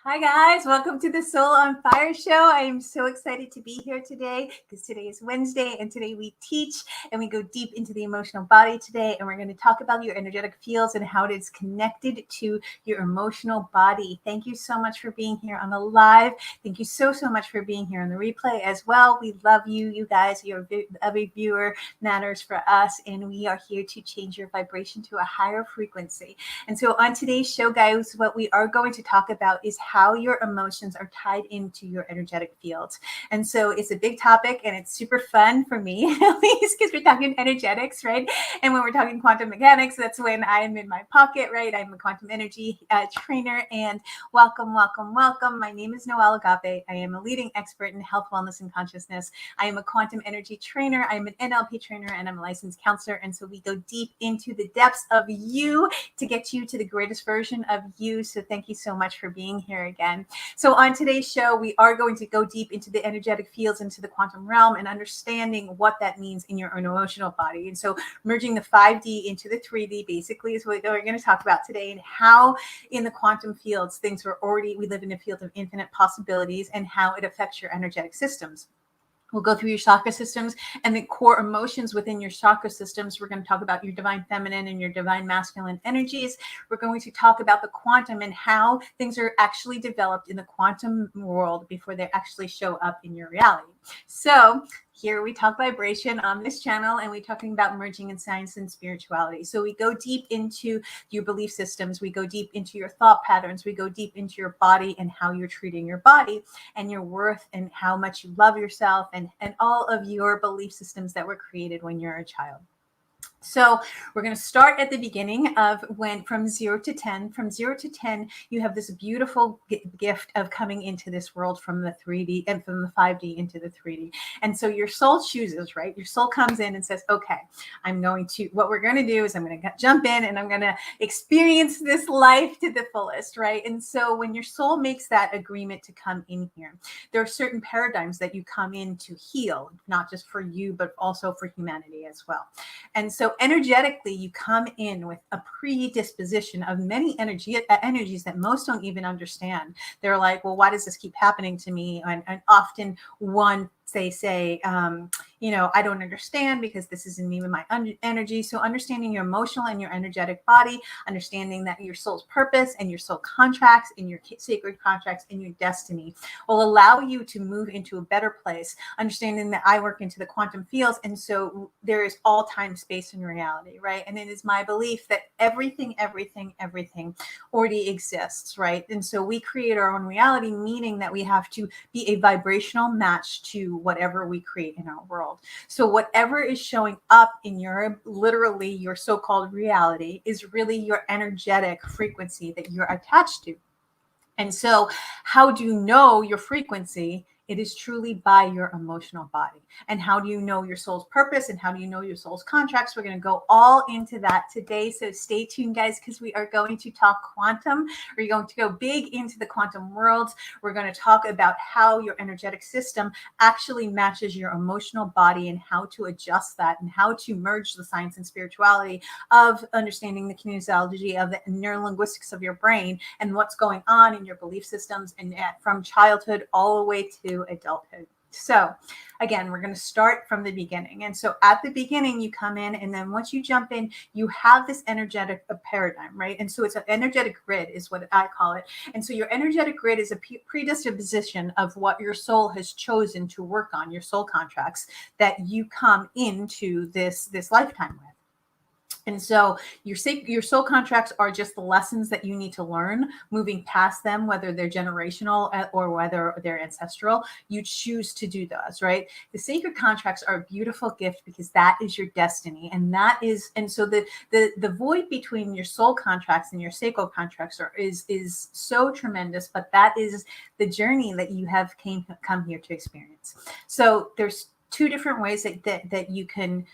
Hi guys, welcome to the Soul on Fire show. I am so excited to be here today because today is Wednesday and today we teach and we go deep into the emotional body today, and we're going to talk about your energetic fields and how it is connected to your emotional body. Thank you so much for being here on the live. Thank you so much for being here on the replay as well. We love you. You guys, every viewer matters for us, and we are here to change your vibration to a higher frequency. And so on today's show, guys, what we are going to talk about is how your emotions are tied into your energetic fields. And so it's a big topic and it's super fun for me, at least because we're talking energetics, right? And when we're talking quantum mechanics, that's when I'm in my pocket, right? I'm a quantum energy trainer. And welcome. My name is Noelle Agape. I am a leading expert in health, wellness, and consciousness. I am a quantum energy trainer. I'm an NLP trainer and I'm a licensed counselor. And so we go deep into the depths of you to get you to the greatest version of you. So thank you so much for being here again. So on today's show, we are going to go deep into the energetic fields, into the quantum realm, and understanding what that means in your own emotional body. And so merging the 5D into the 3D basically is what we're going to talk about today, and how in the quantum fields, we live in a field of infinite possibilities, and how it affects your energetic systems. We'll go through your chakra systems and the core emotions within your chakra systems. We're going to talk about your divine feminine and your divine masculine energies. We're going to talk about the quantum and how things are actually developed in the quantum world before they actually show up in your reality. So here we talk vibration on this channel, and we're talking about merging in science and spirituality. So we go deep into your belief systems. We go deep into your thought patterns. We go deep into your body and how you're treating your body and your worth and how much you love yourself, and all of your belief systems that were created when you're a child. So we're going to start at the beginning of from 0 to 10. From 0 to 10, you have this beautiful gift of coming into this world from the 3D and from the 5D into the 3D. And so your soul chooses, right? Your soul comes in and says, okay, what we're going to do is I'm going to jump in and I'm going to experience this life to the fullest, right? And so when your soul makes that agreement to come in here, there are certain paradigms that you come in to heal, not just for you, but also for humanity as well. And so energetically, you come in with a predisposition of many energies that most don't even understand. They're like, well, why does this keep happening to me? And often they say, I don't understand because this isn't even my energy. So understanding your emotional and your energetic body, understanding that your soul's purpose and your soul contracts and your sacred contracts and your destiny will allow you to move into a better place, understanding that I work into the quantum fields. And so there is all time, space, and reality, right? And it is my belief that everything already exists, right? And so we create our own reality, meaning that we have to be a vibrational match to whatever we create in our world. So whatever is showing up in your so-called reality is really your energetic frequency that you're attached to. And so how do you know your frequency? It is truly by your emotional body. And how do you know your soul's purpose? And how do you know your soul's contracts? We're going to go all into that today. So stay tuned, guys, because we are going to talk quantum. We're going to go big into the quantum worlds. We're going to talk about how your energetic system actually matches your emotional body and how to adjust that and how to merge the science and spirituality of understanding the kinesiology of the neurolinguistics of your brain and what's going on in your belief systems and from childhood all the way to adulthood. So again, we're going to start from the beginning. And so at the beginning, you come in, and then once you jump in, you have this energetic paradigm, right? And so it's an energetic grid is what I call it. And so your energetic grid is a predisposition of what your soul has chosen to work on, your soul contracts that you come into this lifetime with. And so your soul contracts are just the lessons that you need to learn, moving past them, whether they're generational or whether they're ancestral. You choose to do those, right? The sacred contracts are a beautiful gift because that is your destiny. And so the void between your soul contracts and your sacred contracts is so tremendous, but that is the journey that you have come here to experience. So there's two different ways that you can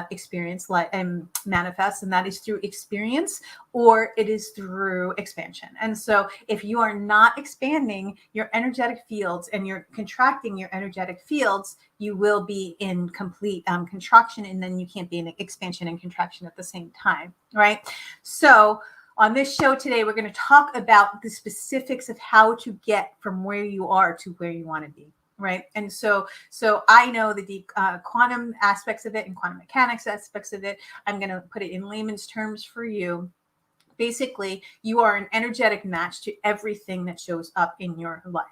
experience and manifest, and that is through experience or it is through expansion. And so if you are not expanding your energetic fields and you're contracting your energetic fields, you will be in complete contraction, and then you can't be in expansion and contraction at the same time, right? So On this show today, we're going to talk about the specifics of how to get from where you are to where you want to be. Right. And so I know the deep quantum aspects of it and quantum mechanics aspects of it. I'm going to put it in layman's terms for you. Basically, you are an energetic match to everything that shows up in your life.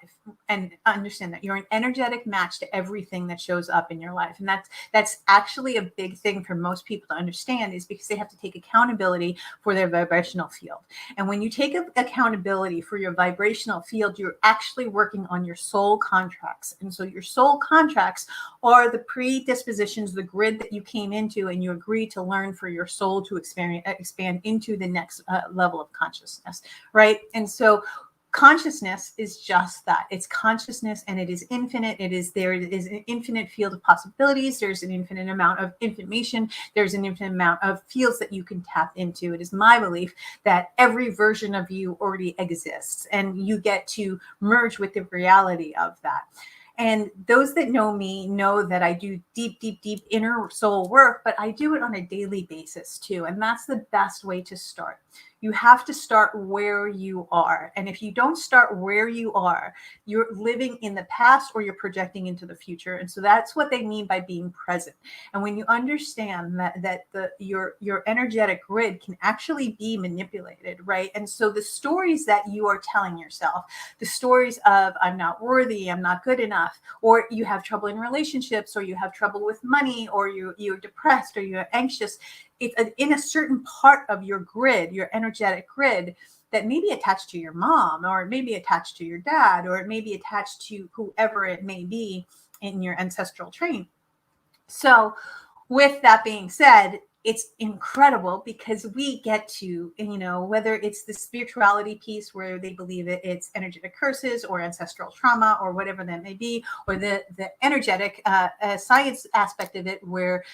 And understand that you're an energetic match to everything that shows up in your life. And that's actually a big thing for most people to understand, is because they have to take accountability for their vibrational field. And when you take accountability for your vibrational field, you're actually working on your soul contracts. And so your soul contracts are the predispositions, the grid that you came into and you agreed to learn for your soul to expand into the next level of consciousness, right? And so consciousness is just that. It's consciousness, and it is infinite. It is an infinite field of possibilities. There's an infinite amount of information. There's an infinite amount of fields that you can tap into. It is my belief that every version of you already exists, and you get to merge with the reality of that. And those that know me know that I do deep, deep, deep inner soul work, but I do it on a daily basis too. And that's the best way to start. You have to start where you are. And if you don't start where you are, you're living in the past or you're projecting into the future. And so that's what they mean by being present. And when you understand that your energetic grid can actually be manipulated, right? And so the stories that you are telling yourself, the stories of I'm not worthy, I'm not good enough, or you have trouble in relationships, or you have trouble with money, or you're depressed, or you're anxious, it's in a certain part of your grid, your energetic grid, that may be attached to your mom, or it may be attached to your dad, or it may be attached to whoever it may be in your ancestral train. So with that being said, it's incredible because we get to, whether it's the spirituality piece where they believe it's energetic curses or ancestral trauma or whatever that may be, or the energetic science aspect of it where,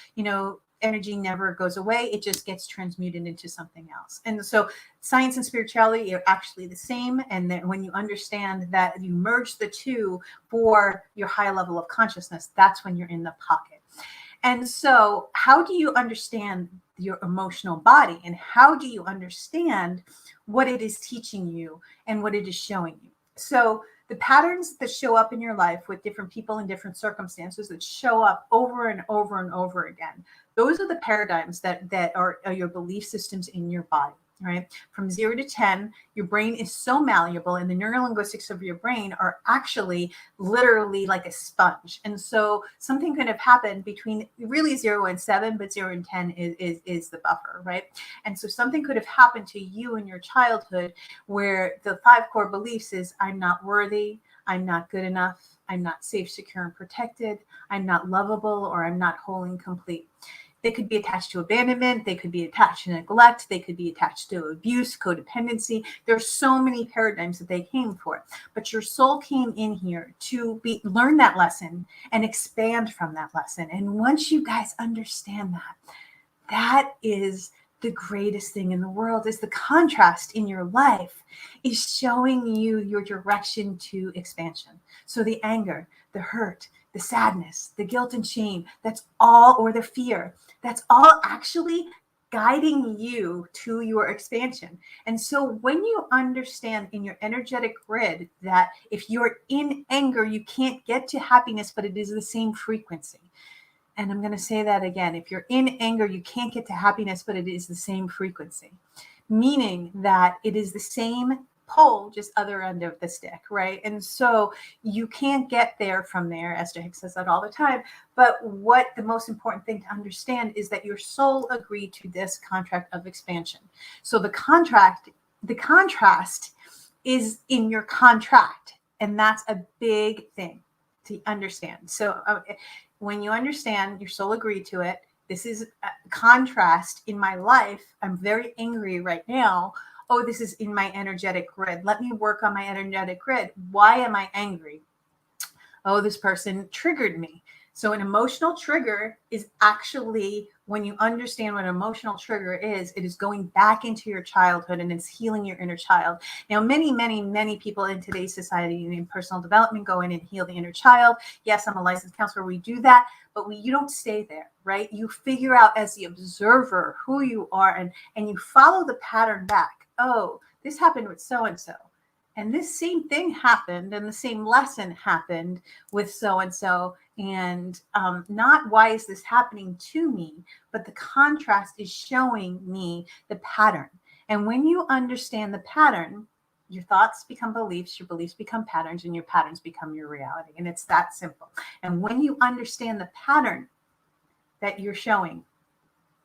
energy never goes away. It just gets transmuted into something else. And so science and spirituality are actually the same. And then when you understand that you merge the two for your high level of consciousness, that's when you're in the pocket. And so how do you understand your emotional body, and how do you understand what it is teaching you and what it is showing you? So the patterns that show up in your life with different people in different circumstances that show up over and over and over again, those are the paradigms that are your belief systems in your body. Right? From 0 to 10, your brain is so malleable, and the neurolinguistics of your brain are actually literally like a sponge. And so something could have happened between really 0 and 7, but 0 and 10 is the buffer, right? And so something could have happened to you in your childhood where the 5 core beliefs is I'm not worthy, I'm not good enough, I'm not safe, secure, and protected, I'm not lovable, or I'm not whole and complete. They could be attached to abandonment. They could be attached to neglect. They could be attached to abuse, codependency. There's so many paradigms that they came for. But your soul came in here to learn that lesson and expand from that lesson. And once you guys understand that is the greatest thing in the world, is the contrast in your life is showing you your direction to expansion. So the anger, the hurt, the sadness, the guilt and shame, that's all, or the fear, that's all actually guiding you to your expansion. And so when you understand in your energetic grid that if you're in anger, you can't get to happiness, but it is the same frequency. And I'm going to say that again. If you're in anger, you can't get to happiness, but it is the same frequency, meaning that it is the same pole, just other end of the stick, right? And so you can't get there from there. Esther Hicks says that all the time. But what the most important thing to understand is that your soul agreed to this contract of expansion. So the contrast is in your contract. And that's a big thing to understand. So when you understand your soul agreed to it, this is a contrast in my life. I'm very angry right now. Oh, this is in my energetic grid. Let me work on my energetic grid. Why am I angry? Oh, this person triggered me. So an emotional trigger is actually, when you understand what an emotional trigger is, it is going back into your childhood and it's healing your inner child. Now, many, many, many people in today's society in personal development go in and heal the inner child. Yes, I'm a licensed counselor. We do that, but you don't stay there, right? You figure out as the observer who you are and you follow the pattern back. oh, this happened with so-and-so. And this same thing happened and the same lesson happened with so-and-so. And not why is this happening to me, but the contrast is showing me the pattern. And when you understand the pattern, your thoughts become beliefs, your beliefs become patterns, and your patterns become your reality. And it's that simple. And when you understand the pattern that you're showing,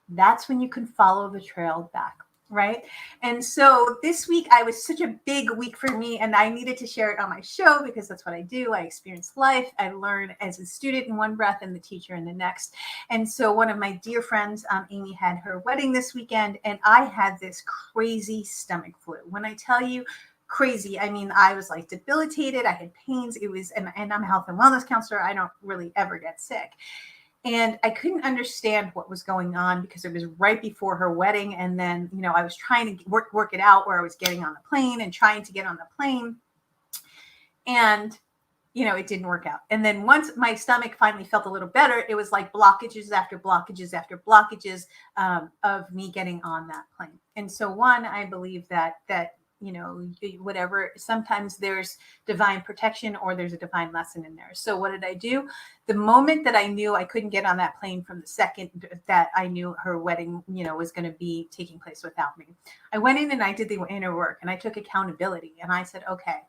that's when you can follow the trail back, right? And so this week, I was such a big week for me, and I needed to share it on my show because that's what I do. I experience life. I learn as a student in one breath and the teacher in the next. And so one of my dear friends, Amy, had her wedding this weekend, and I had this crazy stomach flu. When I tell you crazy, I mean, I was like debilitated. I had pains. It was, and I'm a health and wellness counselor. I don't really ever get sick. And I couldn't understand what was going on because it was right before her wedding. And then, I was trying to work it out where I was getting on the plane and trying to get on the plane. And, it didn't work out. And then once my stomach finally felt a little better, it was like blockages after blockages after blockages of me getting on that plane. And so I believe that whatever, sometimes there's divine protection or there's a divine lesson in there. So what did I do? The moment that I knew I couldn't get on that plane, from the second that I knew her wedding, was going to be taking place without me, I went in and I did the inner work and I took accountability and I said, okay,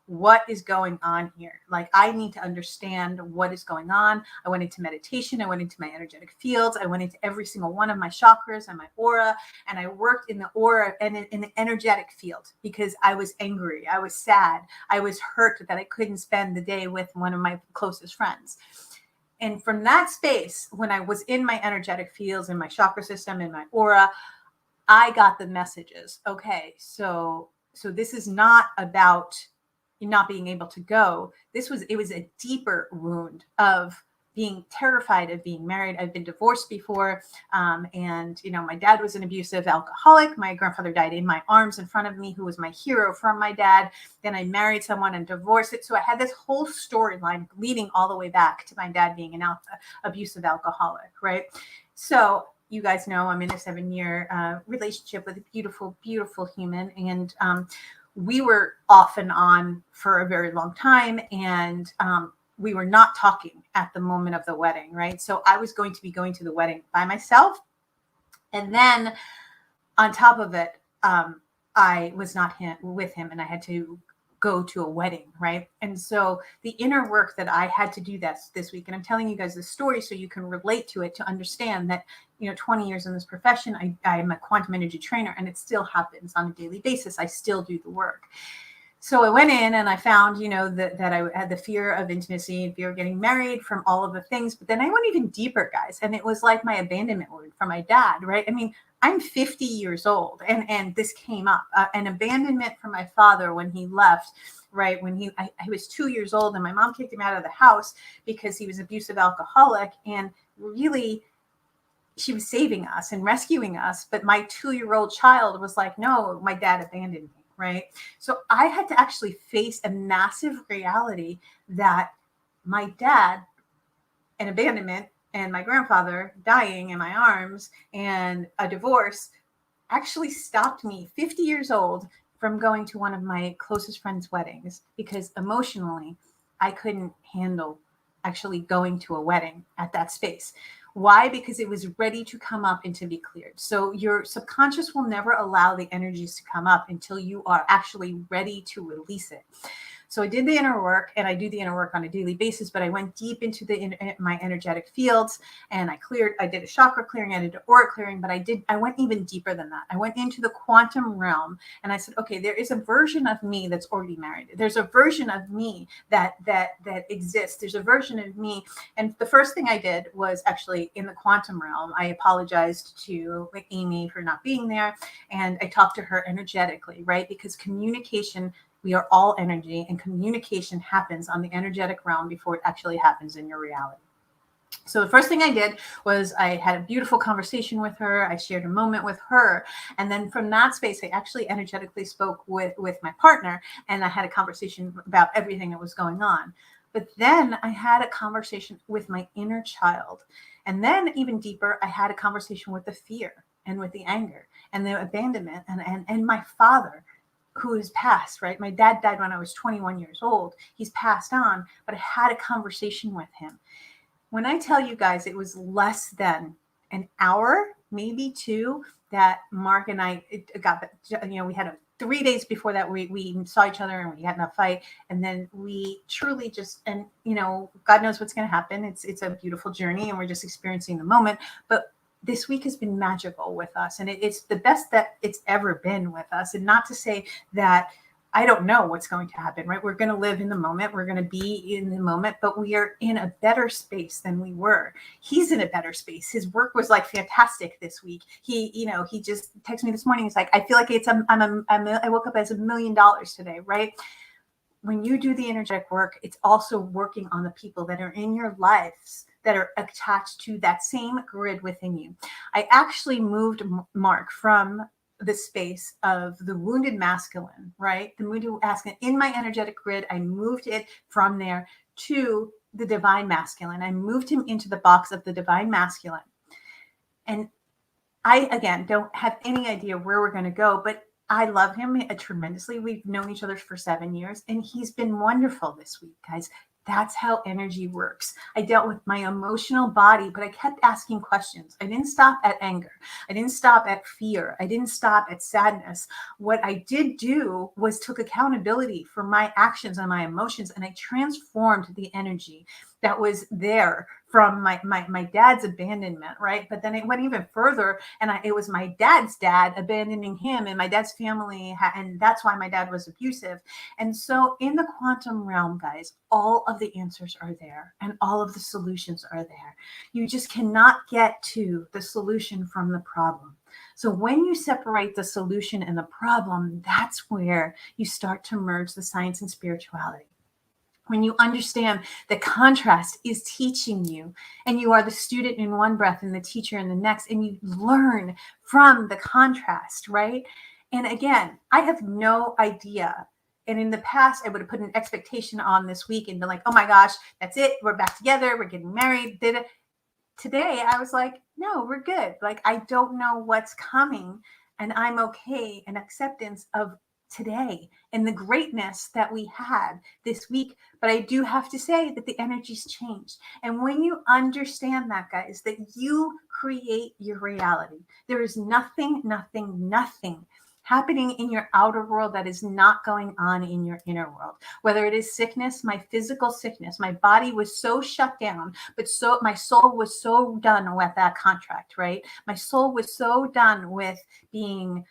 what is going on here? Like, I need to understand what is going on. I went into meditation. I went into my energetic fields. I went into every single one of my chakras and my aura. And I worked in the aura and in the energetic field because I was angry. I was sad. I was hurt that I couldn't spend the day with one of my closest friends. And from that space, when I was in my energetic fields, in my chakra system, in my aura, I got the messages. Okay, so this is not about not being able to go. It was a deeper wound of being terrified of being married. I've been divorced before. And my dad was an abusive alcoholic. My grandfather died in my arms in front of me, who was my hero from my dad. Then I married someone and divorced it. So I had this whole storyline leading all the way back to my dad being an abusive alcoholic, right? So you guys know I'm in a 7-year relationship with a beautiful, beautiful human. And we were off and on for a very long time. And we were not talking at the moment of the wedding, right? So I was going to be going to the wedding by myself. And then on top of it, I was not with him and I had to go to a wedding, right? And so the inner work that I had to do this week, and I'm telling you guys this story so you can relate to it, to understand that, 20 years in this profession, I am a quantum energy trainer and it still happens on a daily basis. I still do the work. So I went in and I found, that I had the fear of intimacy and fear of getting married from all of the things. But then I went even deeper, guys. And it was like my abandonment wound from my dad, right? I mean, I'm 50 years old and this came up, an abandonment from my father when he left, right? When I was 2 years old and my mom kicked him out of the house because he was an abusive alcoholic. And really, she was saving us and rescuing us. But my 2-year-old child was like, no, my dad abandoned me. Right. So I had to actually face a massive reality that my dad, an abandonment, and my grandfather dying in my arms and a divorce actually stopped me, 50 years old, from going to one of my closest friends' weddings because emotionally I couldn't handle actually going to a wedding at that space. Why? Because it was ready to come up and to be cleared. So your subconscious will never allow the energies to come up until you are actually ready to release it. So I did the inner work, and I do the inner work on a daily basis, but I went deep into my energetic fields and I did a chakra clearing, I did an aura clearing, but I went even deeper than that. I went into the quantum realm and I said, okay, there is a version of me that's already married. There's a version of me that exists. There's a version of me. And the first thing I did was actually in the quantum realm. I apologized to Amy for not being there. And I talked to her energetically, right? Because communication, we are all energy, and communication happens on the energetic realm before it actually happens in your reality. So the first thing I did was I had a beautiful conversation with her. I shared a moment with her. And then from that space, I actually energetically spoke with my partner, and I had a conversation about everything that was going on. But then I had a conversation with my inner child. And then even deeper, I had a conversation with the fear. and with the anger and the abandonment and my father who is passed, right? My dad died when I was 21 years old. He's passed on, but I had a conversation with him. When I tell you guys, it was less than an hour, maybe two, that Mark and I got, we had 3 days before that, we saw each other and we had a fight. And then we truly just, and God knows what's going to happen. It's a beautiful journey and we're just experiencing the moment. But this week has been magical with us, and it's the best that it's ever been with us. And not to say that I don't know what's going to happen, right? We're going to live in the moment. We're going to be in the moment, but we are in a better space than we were. He's in a better space. His work was like fantastic this week. He just texted me this morning. He's like, I feel like I woke up as $1 million today, right? When you do the energetic work, it's also working on the people that are in your lives that are attached to that same grid within you. I actually moved Mark from the space of the wounded masculine, right? The wounded masculine in my energetic grid. I moved it from there to the divine masculine. I moved him into the box of the divine masculine. And I, again, don't have any idea where we're going to go, but I love him tremendously. We've known each other for 7 years, and he's been wonderful this week, guys. That's how energy works. I dealt with my emotional body, but I kept asking questions. I didn't stop at anger. I didn't stop at fear. I didn't stop at sadness. What I did do was took accountability for my actions and my emotions, and I transformed the energy that was there from my dad's abandonment, right? But then it went even further, and it was my dad's dad abandoning him, and my dad's family, and that's why my dad was abusive. And so in the quantum realm, guys, all of the answers are there, and all of the solutions are there. You just cannot get to the solution from the problem. So when you separate the solution and the problem, that's where you start to merge the science and spirituality. When you understand the contrast is teaching you, and you are the student in one breath and the teacher in the next, and you learn from the contrast, right? And again, I have no idea. And in the past, I would have put an expectation on this week and been like, oh my gosh, that's it. We're back together. We're getting married. Today, I was like, no, we're good. Like, I don't know what's coming, and I'm okay in acceptance of today and the greatness that we had this week. But I do have to say that the energy's changed. And when you understand that, guys, that you create your reality, there is nothing happening in your outer world that is not going on in your inner world. Whether it is sickness, my physical sickness, my body was so shut down, but so my soul was so done with that contract, right? My soul was so done with being,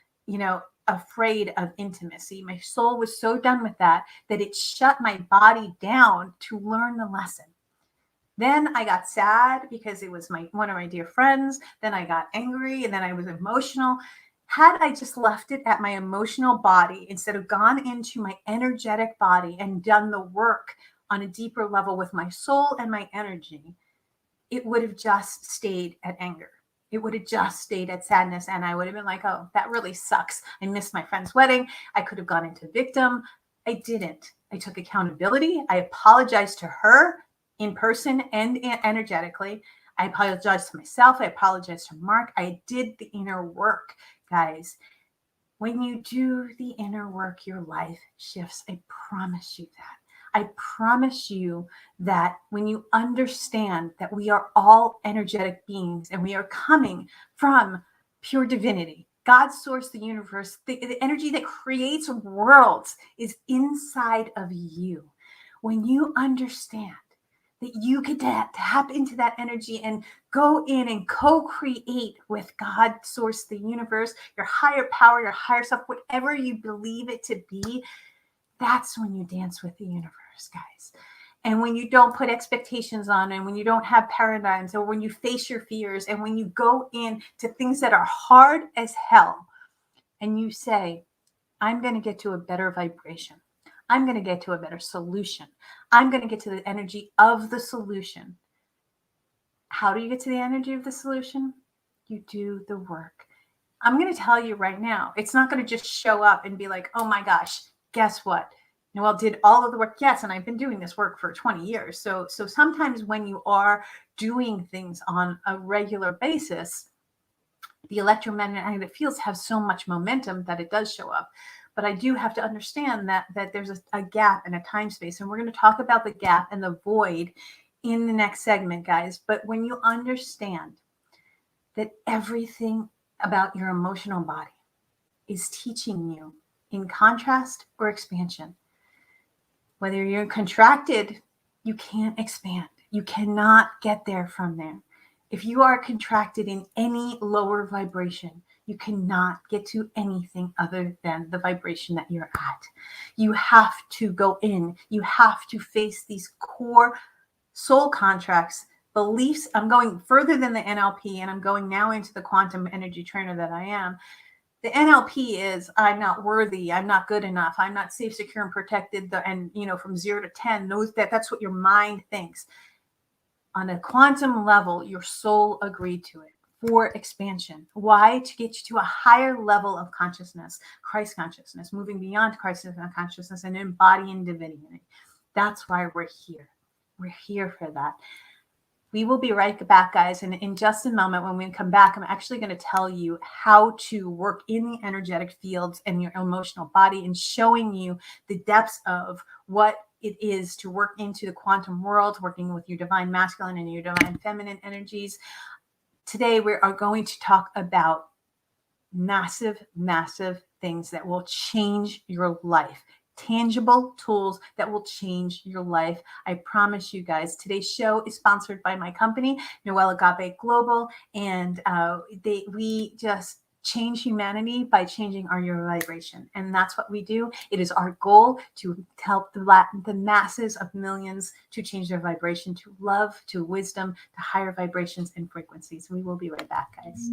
afraid of intimacy. My soul was so done with that it shut my body down to learn the lesson. Then I got sad because it was one of my dear friends. Then I got angry, and then I was emotional. Had I just left it at my emotional body instead of gone into my energetic body and done the work on a deeper level with my soul and my energy, it would have just stayed at anger. It would have just stayed at sadness. And I would have been like, oh, that really sucks. I missed my friend's wedding. I could have gone into victim. I didn't. I took accountability. I apologized to her in person and energetically. I apologized to myself. I apologized to Mark. I did the inner work, guys. When you do the inner work, your life shifts. I promise you that. I promise you that when you understand that we are all energetic beings and we are coming from pure divinity, God's source, the universe, the energy that creates worlds is inside of you. When you understand that you get to tap into that energy and go in and co-create with God, source, the universe, your higher power, your higher self, whatever you believe it to be, that's when you dance with the universe, guys. And when you don't put expectations on, and when you don't have paradigms, or when you face your fears, and when you go into things that are hard as hell, and you say, I'm going to get to a better vibration. I'm going to get to a better solution. I'm going to get to the energy of the solution. How do you get to the energy of the solution? You do the work. I'm going to tell you right now, it's not going to just show up and be like, oh my gosh, guess what? Noelle did all of the work. Yes, and I've been doing this work for 20 years. So sometimes when you are doing things on a regular basis, the electromagnetic fields have so much momentum that it does show up. But I do have to understand that there's a gap and a time space. And we're going to talk about the gap and the void in the next segment, guys. But when you understand that everything about your emotional body is teaching you in contrast or expansion, whether you're contracted, you can't expand. You cannot get there from there. If you are contracted in any lower vibration, you cannot get to anything other than the vibration that you're at. You have to go in. You have to face these core soul contracts, beliefs. I'm going further than the NLP, and I'm going now into the quantum energy trainer that I am. The NLP is I'm not worthy, I'm not good enough, I'm not safe, secure, and protected. And from 0 to 10, that's what your mind thinks. On a quantum level, your soul agreed to it for expansion. Why? To get you to a higher level of consciousness, Christ consciousness, moving beyond Christ consciousness and embodying divinity. That's why we're here. We're here for that. We will be right back, guys. And in just a moment, when we come back, I'm actually going to tell you how to work in the energetic fields and your emotional body and showing you the depths of what it is to work into the quantum world, working with your divine masculine and your divine feminine energies. Today, we are going to talk about massive, massive things that will change your life. Tangible tools that will change your life. I promise you guys. Today's show is sponsored by my company, Noelle Agape Global, and we just change humanity by changing your vibration, and that's what we do. It is our goal to help the masses of millions to change their vibration to love, to wisdom, to higher vibrations and frequencies. We will be right back, guys.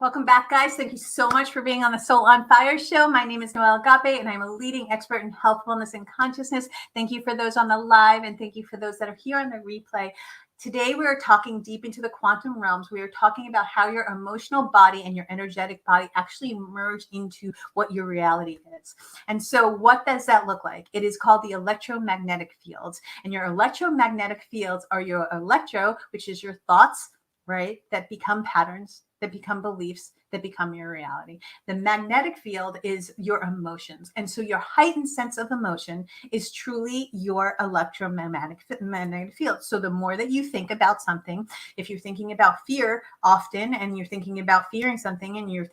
Welcome back, guys. Thank you so much for being on the Soul on Fire show. My name is Noelle Agape, and I'm a leading expert in health, wellness, and consciousness. Thank you for those on the live, and thank you for those that are here on the replay. Today, we are talking deep into the quantum realms. We are talking about how your emotional body and your energetic body actually merge into what your reality is. And so what does that look like? It is called the electromagnetic fields. And your electromagnetic fields are your electro, which is your thoughts, right, that become patterns, that become beliefs, that become your reality. The magnetic field is your emotions. And so your heightened sense of emotion is truly your electromagnetic field. So the more that you think about something, if you're thinking about fear often, and you're thinking about fearing something, and you're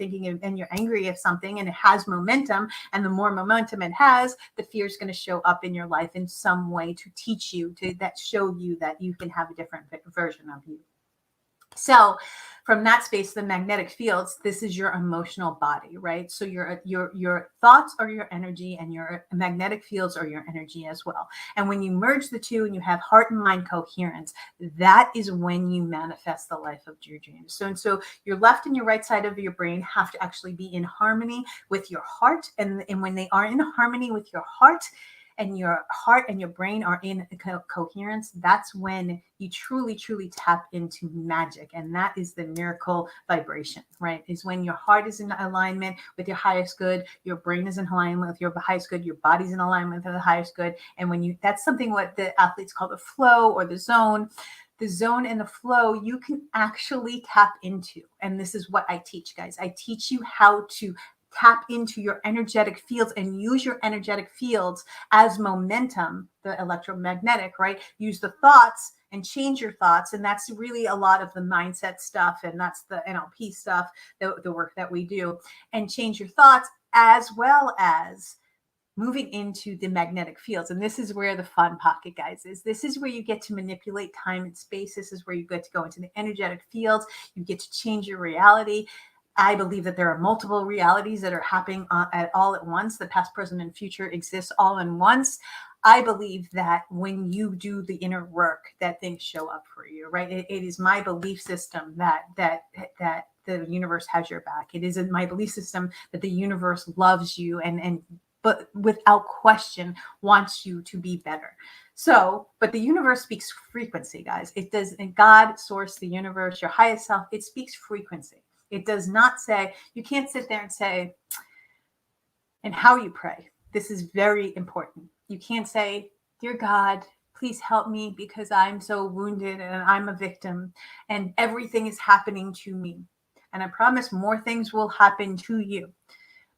angry at something, and it has momentum, and the more momentum it has, the fear is going to show up in your life in some way to teach you, that show you that you can have a different version of you. So from that space, the magnetic fields, this is your emotional body, right? So your thoughts are your energy, and your magnetic fields are your energy as well. And when you merge the two and you have heart and mind coherence, that is when you manifest the life of your dreams. So your left and your right side of your brain have to actually be in harmony with your heart. And when they are in harmony with your heart and your brain are in coherence, that's when you truly, truly tap into magic. And that is the miracle vibration, right? Is when your heart is in alignment with your highest good, your brain is in alignment with your highest good, your body's in alignment with the highest good. And that's something what the athletes call the flow or the zone. The zone and the flow you can actually tap into. And this is what I teach, guys. I teach you how to tap into your energetic fields and use your energetic fields as momentum, the electromagnetic, right? Use the thoughts and change your thoughts. And that's really a lot of the mindset stuff. And that's the NLP stuff, the work that we do. And change your thoughts as well as moving into the magnetic fields. And this is where the fun pocket, guys, is. This is where you get to manipulate time and space. This is where you get to go into the energetic fields. You get to change your reality. I believe that there are multiple realities that are happening all at once. The past, present, and future exists all in once. I believe that when you do the inner work, that things show up for you, right? It is my belief system that the universe has your back. It is in my belief system that the universe loves you and but without question wants you to be better. So, but the universe speaks frequency, guys. It does, and God, source, the universe, your highest self, it speaks frequency. It does not say, you can't sit there and say, and how you pray. This is very important. You can't say, dear God, please help me because I'm so wounded and I'm a victim and everything is happening to me. And I promise more things will happen to you.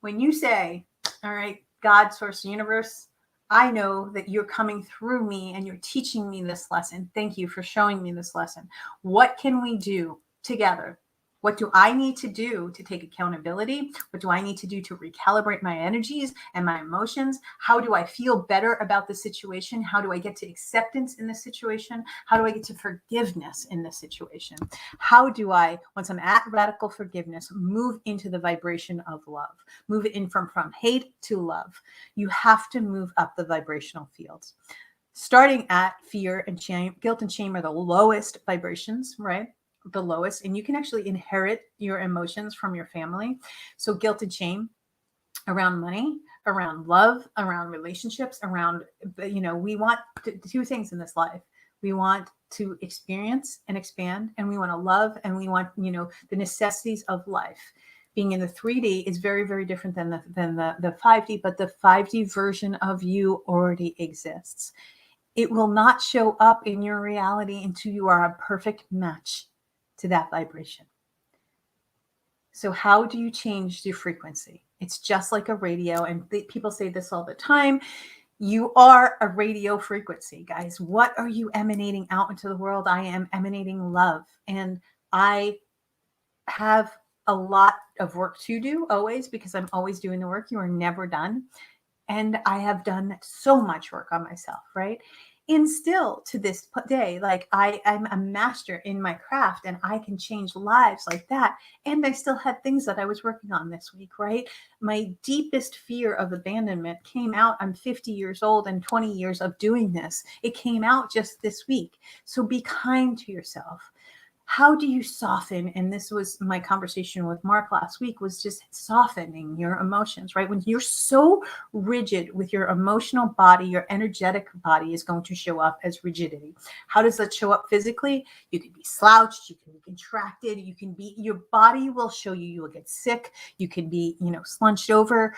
When you say, all right, God, source, universe, I know that you're coming through me and you're teaching me this lesson. Thank you for showing me this lesson. What can we do together? What do I need to do to take accountability? What do I need to do to recalibrate my energies and my emotions? How do I feel better about the situation? How do I get to acceptance in the situation? How do I get to forgiveness in the situation? How do I, once I'm at radical forgiveness, move into the vibration of love? Move it in from hate to love. You have to move up the vibrational fields. Starting at fear and shame, guilt and shame are the lowest vibrations, right? The lowest, and you can actually inherit your emotions from your family. So guilt and shame around money, around love, around relationships, around, we want two things in this life. We want to experience and expand, and we want to love, and we want, the necessities of life. Being in the 3D is very, very different than the 5D, but the 5D version of you already exists. It will not show up in your reality until you are a perfect match to that vibration. So how do you change your frequency? It's just like a radio, and people say this all the time. You are a radio frequency, guys. What are you emanating out into the world? I am emanating love, and I have a lot of work to do always, because I'm always doing the work. You are never done. And I have done so much work on myself, right? And still to this day, like I'm a master in my craft and I can change lives like that. And I still had things that I was working on this week, right? My deepest fear of abandonment came out. I'm 50 years old and 20 years of doing this. It came out just this week. So be kind to yourself. How do you soften? And this was my conversation with Mark last week, was just softening your emotions, right? When you're so rigid with your emotional body, your energetic body is going to show up as rigidity. How does that show up physically? You can be slouched, you can be contracted, your body will show you, you will get sick, you can be, slunched over.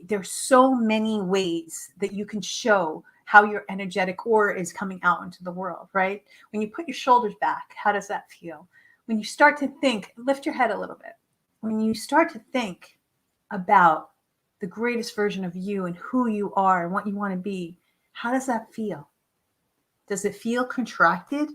There's so many ways that you can show how your energetic aura is coming out into the world, right? When you put your shoulders back, how does that feel? When you start to think, lift your head a little bit. When you start to think about the greatest version of you and who you are and what you want to be, how does that feel? Does it feel contracted?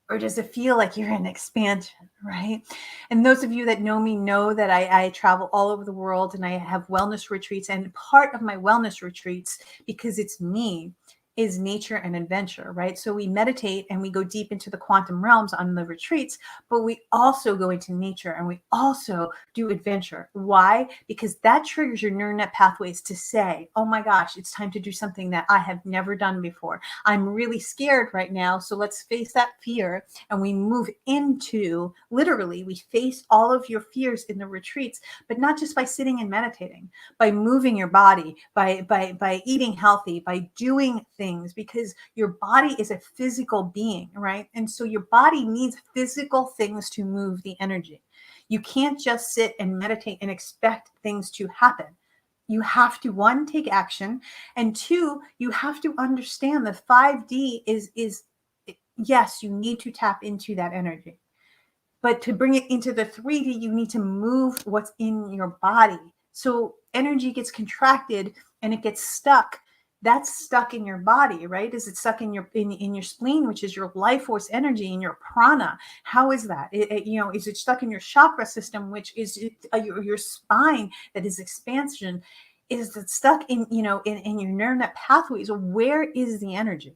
Or does it feel like you're in expansion, right? And those of you that know me know that I travel all over the world and I have wellness retreats. And part of my wellness retreats, because it's me, is nature and adventure, right? So we meditate and we go deep into the quantum realms on the retreats, but we also go into nature and we also do adventure. Why? Because that triggers your neural net pathways to say, oh my gosh, it's time to do something that I have never done before. I'm really scared right now. So let's face that fear. And we move into, literally, we face all of your fears in the retreats, but not just by sitting and meditating, by moving your body, by eating healthy, by doing things, because your body is a physical being, right? And so your body needs physical things to move the energy. You can't just sit and meditate and expect things to happen. You have to, one, take action, and two, you have to understand that 5D is yes, you need to tap into that energy. But to bring it into the 3D, you need to move what's in your body. So energy gets contracted and it gets stuck. That's stuck in your body, right? Is it stuck in your spleen, which is your life force energy, in your prana? How is that? Is it stuck in your chakra system, which is your spine, that is expansion? Is it stuck in your neural net pathways? Where is the energy?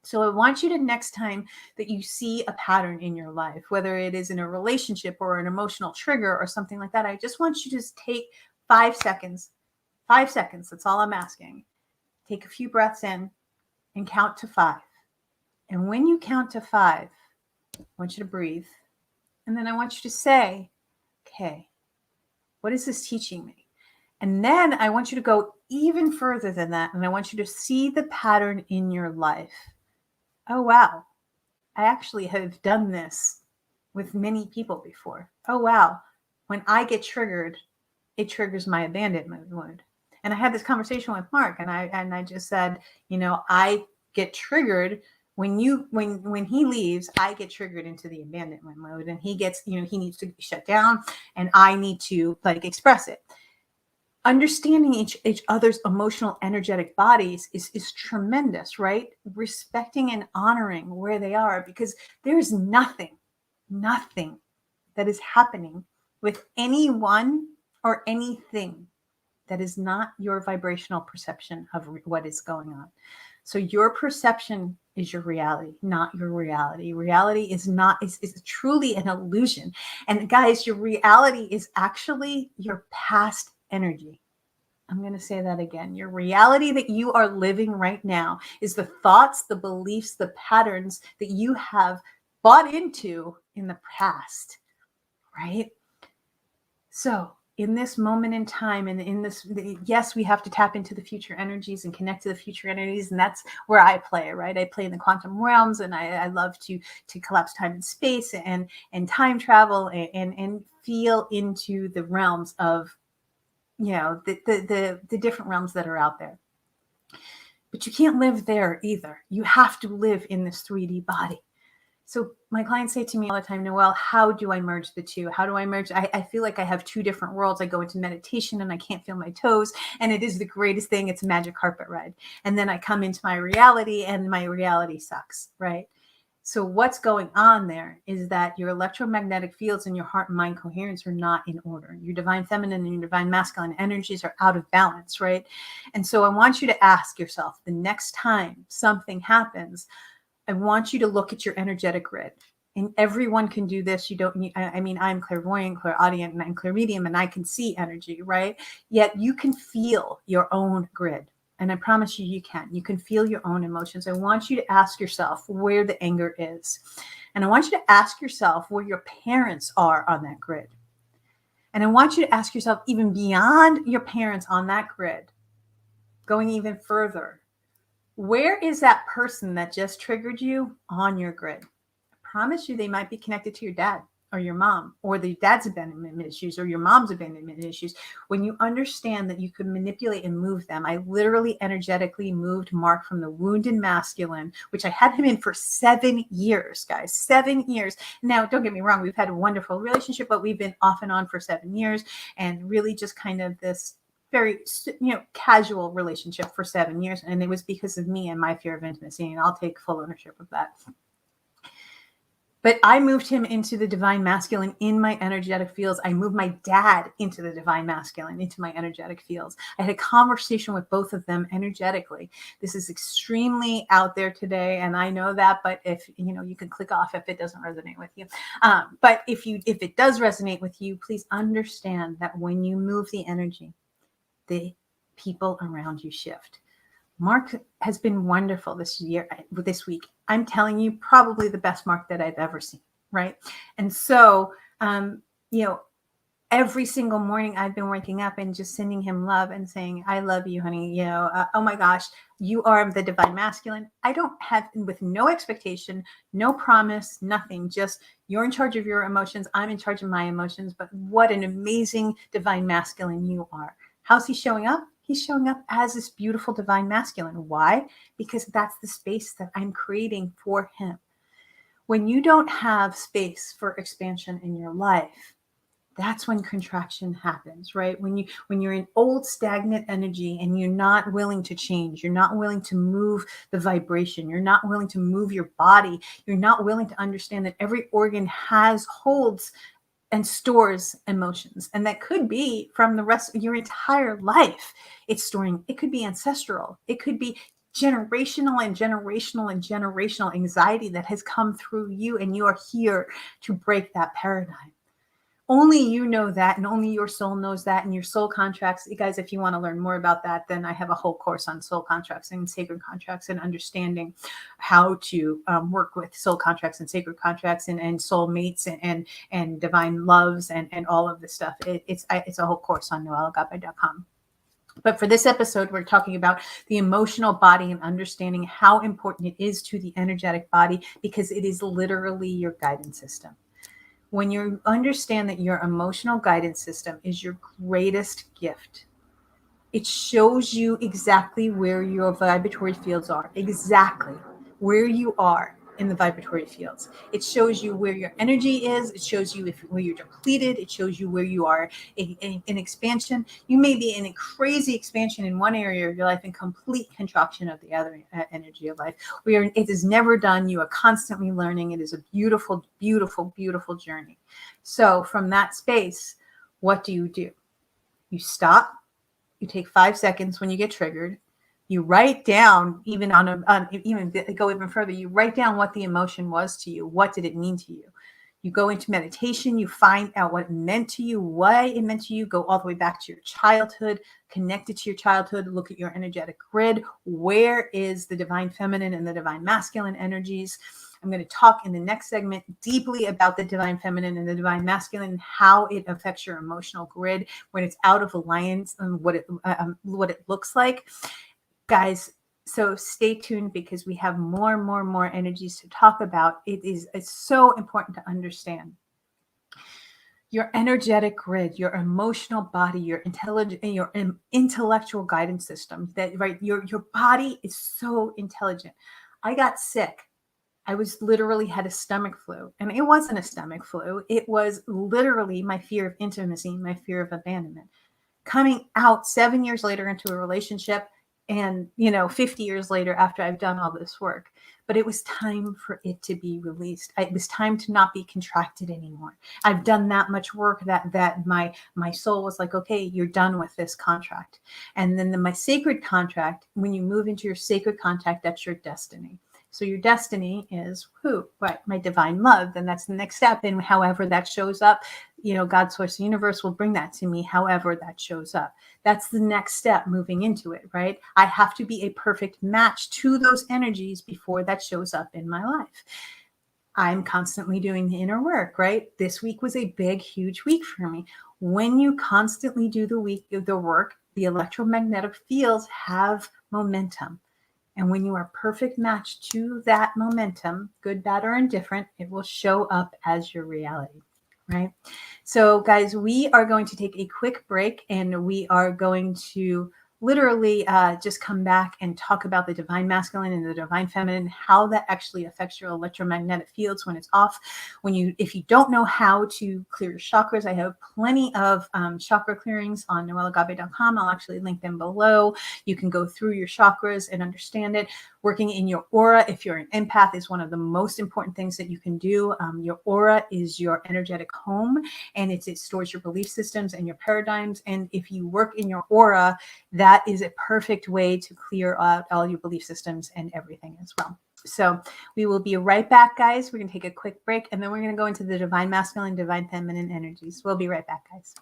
So I want you to, next time that you see a pattern in your life, whether it is in a relationship or an emotional trigger or something like that, I just want you to just take 5 seconds. 5 seconds. That's all I'm asking. Take a few breaths in and count to 5. And when you count to 5, I want you to breathe. And then I want you to say, okay, what is this teaching me? And then I want you to go even further than that. And I want you to see the pattern in your life. Oh, wow. I actually have done this with many people before. Oh, wow. When I get triggered, it triggers my abandonment wound. And I had this conversation with Mark, and I just said, I get triggered when he leaves. I get triggered into the abandonment mode, and he gets, he needs to shut down, and I need to express it. Understanding each other's emotional, energetic bodies is tremendous, right? Respecting and honoring where they are, because there is nothing that is happening with anyone or anything that is not your vibrational perception of what is going on. So your perception is your reality, not your reality. Reality is truly an illusion. And guys, your reality is actually your past energy. I'm going to say that again. Your reality that you are living right now is the thoughts, the beliefs, the patterns that you have bought into in the past, right? So in this moment in time, and in this, yes, we have to tap into the future energies and connect to the future energies. And that's where I play, right? I play in the quantum realms, and I love to collapse time and space and time travel and feel into the realms of, the different realms that are out there. But you can't live there either. You have to live in this 3D body. So my clients say to me all the time, Noelle, how do I merge the two? How do I merge? I feel like I have two different worlds. I go into meditation and I can't feel my toes. And it is the greatest thing. It's a magic carpet ride. And then I come into my reality and my reality sucks, right? So what's going on there is that your electromagnetic fields and your heart and mind coherence are not in order. Your divine feminine and your divine masculine energies are out of balance, right? And so I want you to ask yourself, the next time something happens, I want you to look at your energetic grid. And everyone can do this. You don't need, I'm clairvoyant, clairaudient, and I'm clairmedium, and I can see energy, right? Yet you can feel your own grid. And I promise you, you can. You can feel your own emotions. I want you to ask yourself where the anger is. And I want you to ask yourself where your parents are on that grid. And I want you to ask yourself, even beyond your parents on that grid, going even further, where is that person that just triggered you on your grid? I promise you they might be connected to your dad or your mom, or the dad's abandonment issues, or your mom's abandonment issues. When you understand that you could manipulate and move them, I literally energetically moved Mark from the wounded masculine, which I had him in for 7 years, guys, 7 years. Now, don't get me wrong, we've had a wonderful relationship, but we've been off and on for 7 years, and really just kind of this very, casual relationship for 7 years. And it was because of me and my fear of intimacy. And I'll take full ownership of that. But I moved him into the divine masculine in my energetic fields. I moved my dad into the divine masculine, into my energetic fields. I had a conversation with both of them energetically. This is extremely out there today, and I know that. But if you can click off if it doesn't resonate with you. But if it does resonate with you, please understand that when you move the energy, the people around you shift. Mark has been wonderful this week. I'm telling you, probably the best Mark that I've ever seen, right? And so, every single morning I've been waking up and just sending him love and saying, I love you, honey. Oh my gosh, you are the divine masculine. I don't have, with no expectation, no promise, nothing, just you're in charge of your emotions. I'm in charge of my emotions. But what an amazing divine masculine you are. How's he showing up? He's showing up as this beautiful divine masculine. Why? Because that's the space that I'm creating for him. When you don't have space for expansion in your life, that's when contraction happens, right? When you're in old stagnant energy and you're not willing to change, you're not willing to move the vibration, you're not willing to move your body, you're not willing to understand that every organ holds and stores emotions. And that could be from the rest of your entire life. It's storing, it could be ancestral. It could be generational anxiety that has come through you, and you are here to break that paradigm. Only you know that, and only your soul knows that, and your soul contracts. You guys, if you want to learn more about that, then I have a whole course on soul contracts and sacred contracts and understanding how to work with soul contracts and sacred contracts and soul mates and divine loves and all of this stuff. It's a whole course on noelleagape.com. But for this episode, we're talking about the emotional body and understanding how important it is to the energetic body, because it is literally your guidance system. When you understand that your emotional guidance system is your greatest gift, it shows you exactly where your vibratory fields are, exactly where you are in the vibratory fields. It shows you where your energy is. It shows you where you're depleted. It shows you where you are in expansion. You may be in a crazy expansion in one area of your life and complete contraction of the other energy of life. It is never done. You are constantly learning. It is a beautiful, beautiful, beautiful journey. So from that space, what do? You stop. You take 5 seconds when you get triggered. You write down, even go even further, you write down what the emotion was to you. What did it mean to you? You go into meditation, you find out what it meant to you, why it meant to you, go all the way back to your childhood, connect it to your childhood, look at your energetic grid. Where is the divine feminine and the divine masculine energies? I'm going to talk in the next segment deeply about the divine feminine and the divine masculine and how it affects your emotional grid when it's out of alliance and what it looks like. Guys, so stay tuned because we have more energies to talk about. It's so important to understand your energetic grid, your emotional body, your intellectual guidance system. That right, your body is so intelligent. I got sick. I was literally had a stomach flu, and it wasn't a stomach flu. It was literally my fear of intimacy, my fear of abandonment. Coming out 7 years later into a relationship and, 50 years later after I've done all this work, but it was time for it to be released. It was time to not be contracted anymore. I've done that much work that my soul was like, okay, you're done with this contract. And then my sacred contract, when you move into your sacred contract, that's your destiny. So your destiny is who? Right, my divine love. Then that's the next step. And however that shows up, God, source, the universe will bring that to me, however that shows up. That's the next step moving into it, right? I have to be a perfect match to those energies before that shows up in my life. I'm constantly doing the inner work, right? This week was a big, huge week for me. When you constantly do the work, the electromagnetic fields have momentum. And when you are perfect match to that momentum, good, bad, or indifferent, it will show up as your reality, right? So guys, we are going to take a quick break and we are going to literally just come back and talk about the divine masculine and the divine feminine, how that actually affects your electromagnetic fields when it's off. If you don't know how to clear your chakras, I have plenty of chakra clearings on noelleagape.com. I'll actually link them below. You can go through your chakras and understand it. Working in your aura, if you're an empath, is one of the most important things that you can do. Your aura is your energetic home, and it stores your belief systems and your paradigms. And if you work in your aura, that is a perfect way to clear out all your belief systems and everything as well. So we will be right back, guys. We're going to take a quick break, and then we're going to go into the divine masculine, divine feminine energies. We'll be right back, guys.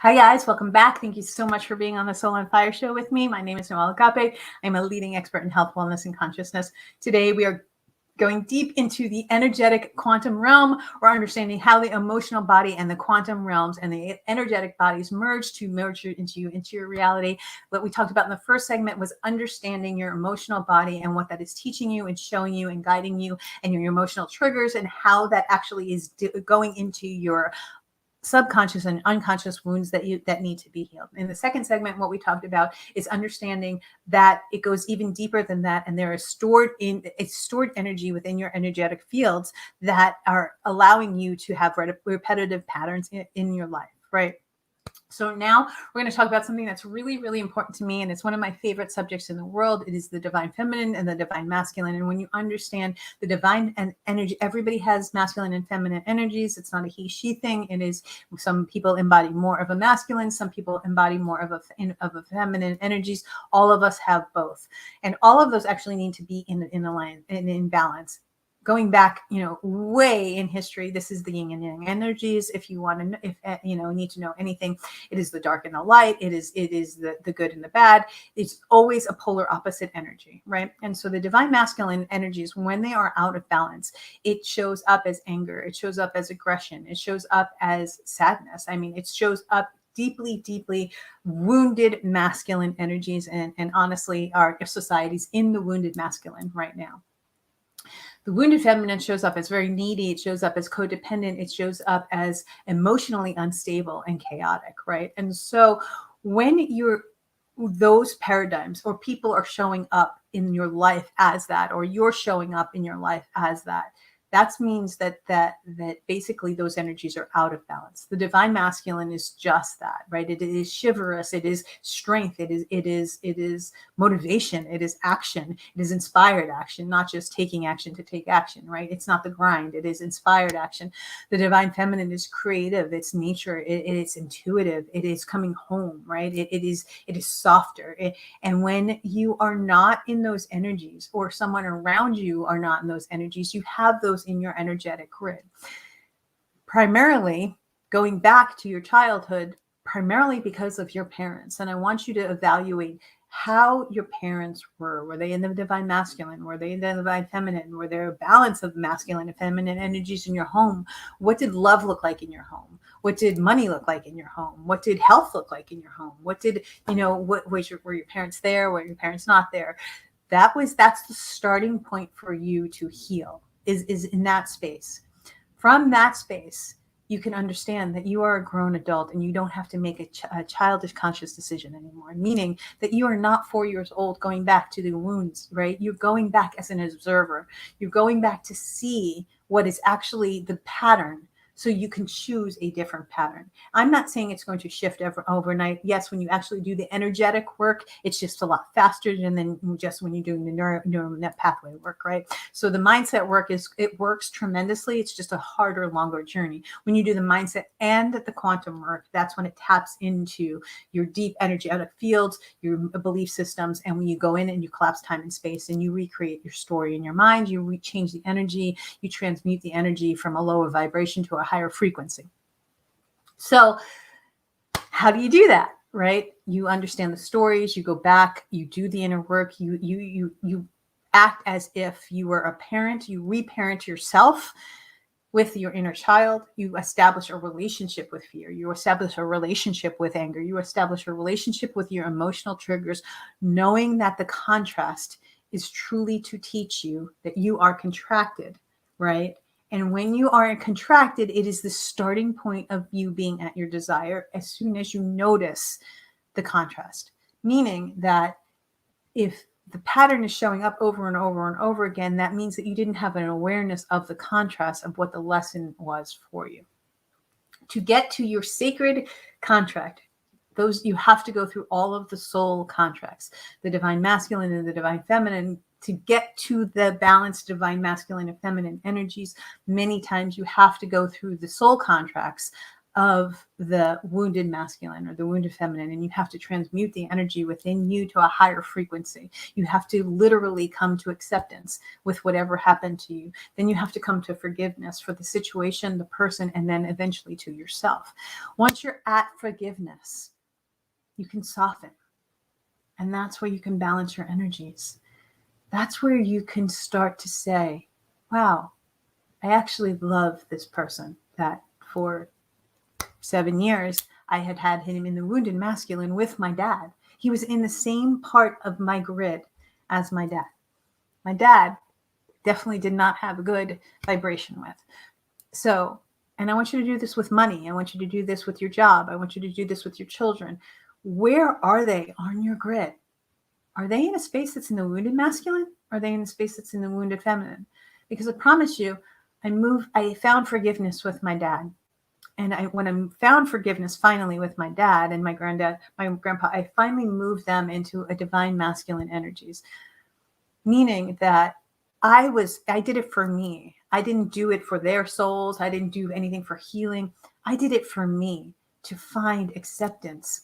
Hi guys, welcome back. Thank you so much for being on the Soul on Fire show with me. My name is Noelle Agape. I'm a leading expert in health, wellness, and consciousness. Today we are going deep into the energetic quantum realm. We're understanding how the emotional body and the quantum realms and the energetic bodies merge into your reality. What we talked about in the first segment was understanding your emotional body and what that is teaching you and showing you and guiding you and your emotional triggers and how that actually is going into your subconscious and unconscious wounds that need to be healed. In the second segment, what we talked about is understanding that it goes even deeper than that, and there is stored energy within your energetic fields that are allowing you to have repetitive patterns in your life, right? So now we're going to talk about something that's really, really important to me, and it's one of my favorite subjects in the world. It is the divine feminine and the divine masculine. And when you understand the divine and energy, everybody has masculine and feminine energies. It's not a he, she thing. It is, some people embody more of a masculine, some people embody more of a feminine energies. All of us have both. And all of those actually need to be in line and in balance. Going back, way in history, this is the yin and yang energies. If you want to, need to know anything, it is the dark and the light. It is the good and the bad. It's always a polar opposite energy, right? And so the divine masculine energies, when they are out of balance, it shows up as anger. It shows up as aggression. It shows up as sadness. I mean, it shows up deeply, deeply wounded masculine energies, and honestly, our society's in the wounded masculine right now. The wounded feminine shows up as very needy. It shows up as codependent. It shows up as emotionally unstable and chaotic, right? And so when those paradigms or people are showing up in your life as that, or you're showing up in your life as that means that basically those energies are out of balance. The divine masculine is just that, right? It is chivalrous. It is strength. It is motivation. It is action. It is inspired action, not just taking action to take action, right? It's not the grind. It is inspired action. The divine feminine is creative. It's nature. It's intuitive. It is coming home, right? It is softer. And when you are not in those energies, or someone around you are not in those energies, you have those in your energetic grid. Primarily, going back to your childhood, primarily because of your parents. And I want you to evaluate how your parents were. Were they in the divine masculine? Were they in the divine feminine? Were there a balance of masculine and feminine energies in your home? What did love look like in your home? What did money look like in your home? What did health look like in your home? What did, were your parents there? Were your parents not there? That's the starting point for you to heal, is in that space. From that space, you can understand that you are a grown adult and you don't have to make a childish conscious decision anymore, meaning that you are not 4 years old going back to the wounds, right? You're going back as an observer. You're going back to see what is actually the pattern, so you can choose a different pattern. I'm not saying it's going to shift overnight. Yes, when you actually do the energetic work, it's just a lot faster than just when you're doing the neural net pathway work, right? So the mindset work it works tremendously. It's just a harder, longer journey. When you do the mindset and the quantum work, that's when it taps into your deep energetic fields, your belief systems. And when you go in and you collapse time and space and you recreate your story in your mind, you change the energy, you transmute the energy from a lower vibration to a higher frequency. So how do you do that, right? You understand the stories, you go back, you do the inner work, you act as if you were a parent, you reparent yourself with your inner child. You establish a relationship with fear, you establish a relationship with anger, you establish a relationship with your emotional triggers, knowing that the contrast is truly to teach you that you are contracted, right? And when you are contracted, it is the starting point of you being at your desire as soon as you notice the contrast. Meaning that if the pattern is showing up over and over and over again, that means that you didn't have an awareness of the contrast of what the lesson was for you. To get to your sacred contract, you have to go through all of the soul contracts, the divine masculine and the divine feminine. To get to the balanced divine masculine and feminine energies, many times you have to go through the soul contracts of the wounded masculine or the wounded feminine, and you have to transmute the energy within you to a higher frequency. You have to literally come to acceptance with whatever happened to you. Then you have to come to forgiveness for the situation, the person, and then eventually to yourself. Once you're at forgiveness, you can soften, and that's where you can balance your energies. That's where you can start to say, wow, I actually love this person that for 7 years, I had him in the wounded masculine with my dad. He was in the same part of my grid as my dad. My dad definitely did not have a good vibration with. So And I want you to do this with money. I want you to do this with your job. I want you to do this with your children. Where are they on your grid? Are they in a space that's in the wounded masculine? Or are they in a space that's in the wounded feminine? Because I promise you, I found forgiveness with my dad. And when I found forgiveness finally with my dad and my granddad, my grandpa, I finally moved them into a divine masculine energies, meaning that I did it for me. I didn't do it for their souls. I didn't do anything for healing. I did it for me to find acceptance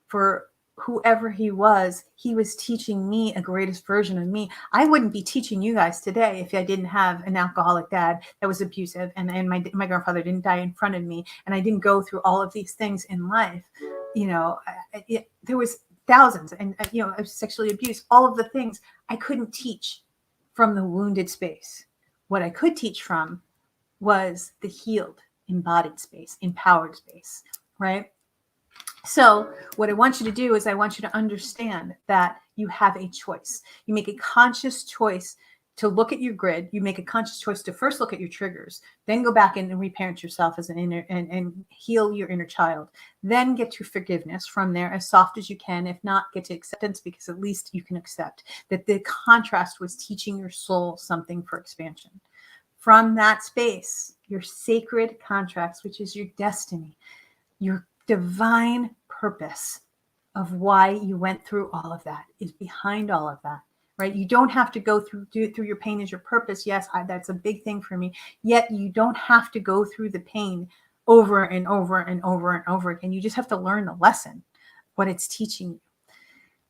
for whoever he was. He was teaching me a greatest version of me. I wouldn't be teaching you guys today if I didn't have an alcoholic dad that was abusive, and my grandfather didn't die in front of me, and I didn't go through all of these things in life. There was thousands, and sexually abused, all of the things I couldn't teach from the wounded space. What I could teach from was the healed, embodied space, empowered space, right? So what I want you to do is I want you to understand that you have a choice. You make a conscious choice to look at your grid. You make a conscious choice to first look at your triggers, then go back and reparent yourself as an inner and heal your inner child. Then get to forgiveness from there as soft as you can. If not, get to acceptance, because at least you can accept that the contrast was teaching your soul something for expansion. From that space, your sacred contracts, which is your destiny, your divine purpose of why you went through all of that is behind all of that, right? You don't have to go through your pain as your purpose. Yes, that's a big thing for me. Yet you don't have to go through the pain over and over and over and over again. You just have to learn the lesson, what it's teaching you.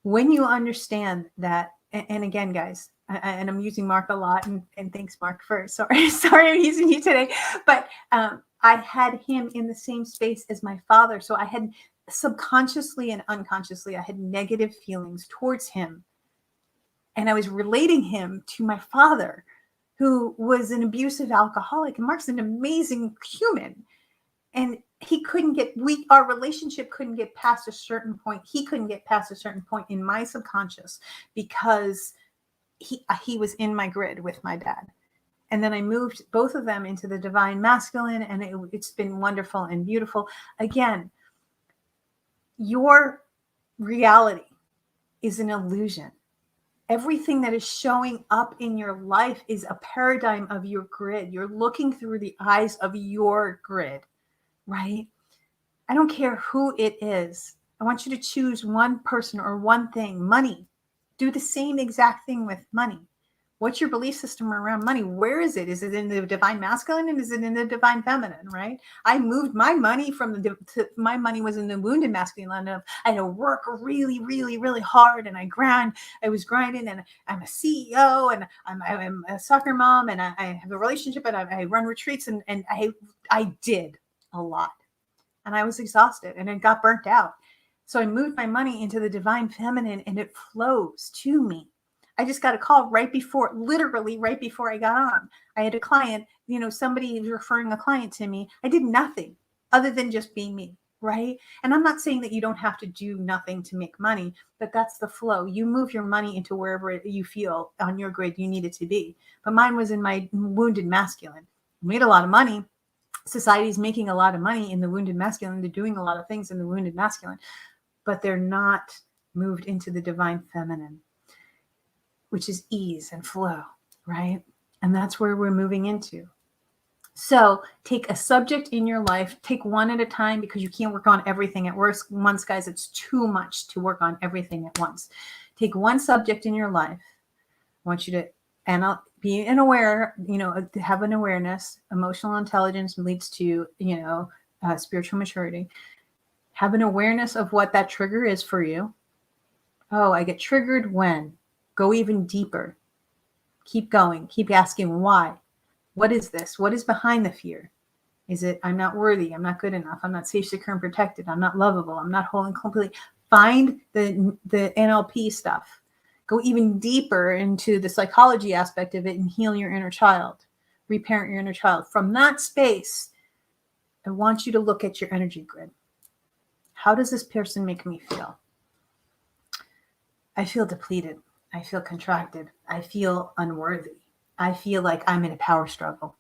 When you understand that, and again, guys, and I'm using Mark a lot, and thanks, Mark, for sorry I'm using you today, but I had him in the same space as my father. So I had subconsciously and unconsciously, I had negative feelings towards him. And I was relating him to my father, who was an abusive alcoholic. And Mark's an amazing human. And he couldn't our relationship couldn't get past a certain point. He couldn't get past a certain point in my subconscious because he was in my grid with my dad. And then I moved both of them into the divine masculine, and it's been wonderful and beautiful. Again, your reality is an illusion. Everything that is showing up in your life is a paradigm of your grid. You're looking through the eyes of your grid, right? I don't care who it is. I want you to choose one person or one thing. Money. Do the same exact thing with money. What's your belief system around money? Where is it? Is it in the divine masculine, and is it in the divine feminine, right? I moved my money my money was in the wounded masculine of I had to work really, really, really hard, and I was grinding, and I'm a CEO, and I'm a soccer mom, and I have a relationship, and I run retreats, and I did a lot, and I was exhausted, and it got burnt out. So I moved my money into the divine feminine, and it flows to me. I just got a call literally right before I got on. I had a client, somebody referring a client to me. I did nothing other than just being me, right? And I'm not saying that you don't have to do nothing to make money, but that's the flow. You move your money into wherever you feel on your grid you need it to be. But mine was in my wounded masculine. I made a lot of money. Society's making a lot of money in the wounded masculine. They're doing a lot of things in the wounded masculine, but they're not moved into the divine feminine, which is ease and flow, right? And that's where we're moving into. So take a subject in your life, take one at a time, because you can't work on everything at once, guys. It's too much to work on everything at once. Take one subject in your life. I want you to be aware, have an awareness. Emotional intelligence leads to, spiritual maturity. Have an awareness of what that trigger is for you. Oh, I get triggered when? Go even deeper. Keep going. Keep asking why. What is this? What is behind the fear? Is it I'm not worthy? I'm not good enough. I'm not safe, secure, and protected. I'm not lovable. I'm not whole and complete. Find the NLP stuff. Go even deeper into the psychology aspect of it and heal your inner child. Reparent your inner child. From that space, I want you to look at your energy grid. How does this person make me feel? I feel depleted. I feel contracted. I feel unworthy. I feel like I'm in a power struggle.